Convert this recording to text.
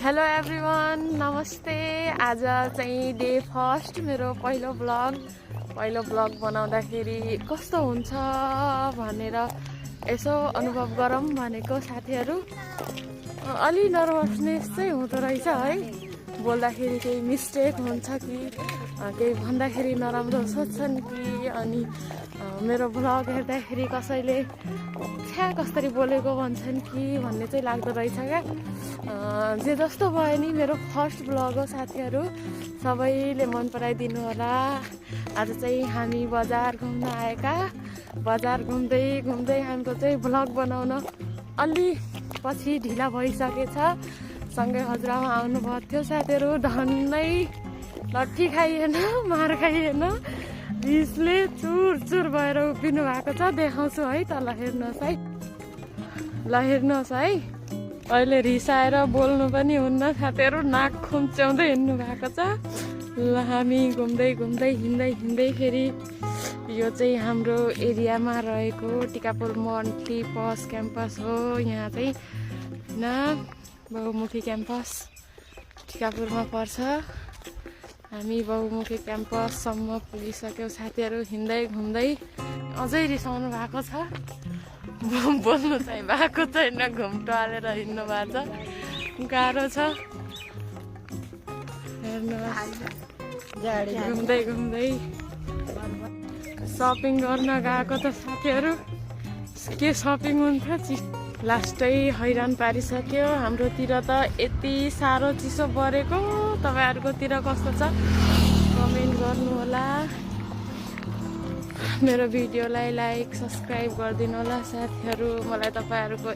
Hello everyone, नमस्ते। आज चाहिँ डे फर्स्ट मेरो पहिलो ब्लग बनाउँदाखेरि कस्तो हुन्छ भनेर यसो अनुभव गरौँ भनेको साथीहरू। अलि नर्भसनेस चाहिँ हुँदो रहेछ है, बोल्दाखेरि केही मिस्टेक हुन्छ कि केही भन्दाखेरि नराम्रो सोच्छन् कि अनि मेरो ब्लग हेर्दाखेरि कसैले छ्या कसरी बोलेको भन्छन् कि भन्ने चाहिँ लाग्दो रहेछ क्या। जे जस्तो भयो नि मेरो फर्स्ट ब्लग हो साथीहरू, सबैले मन पराइदिनु होला। आज चाहिँ हामी बजार घुम्न आएका, बजार घुम्दै घुम्दै हाम्रो चाहिँ ब्लग बनाउन अलि पछि ढिला भइसकेछ। सँगै हजुरआमा आउनुभएको थियो साथीहरू, धन्नै लट्ठी खाइएन, मार खाइएन, रिसले चुर चुर भएर उभिनु भएको छ। देखाउँछु है, तल हेर्नुहोस् है, ल हेर्नुहोस् है। अहिले रिसाएर बोल्नु पनि हुन्न साथीहरू, नाक खुम्च्याउँदै हिँड्नु भएको छ। ल हामी घुम्दै घुम्दै हिँड्दै फेरि यो चाहिँ हाम्रो एरियामा रहेको टिकापुर मल्टिपर्पज क्याम्पस हो। यहाँ चाहिँ होइन बहुमुखी क्याम्पस टिकापुरमा पर्छ। हामी बहुमुखी क्याम्पससम्म पुगिसक्यौँ साथीहरू, हिँड्दै घुम्दै। अझै रिसाउनु भएको छ, बोल्नु चाहिँ भएको छैन, घुम्टो हालेर हिँड्नु भएको छ, गाह्रो छ। हेर्नुहोस् घुम्दै घुम्दै सपिङ गर्न गएको त साथीहरू, के सपिङ हुन्छ लास्टै हैरान पारिसक्यो। हाम्रोतिर त यति साह्रो चिसो परेको, तपाईँहरूकोतिर कस्तो छ कमेन्ट गर्नु होला। मेरो भिडियोलाई लाइक सब्सक्राइब गरिदिनु होला साथीहरू। मलाई तपाईँहरूको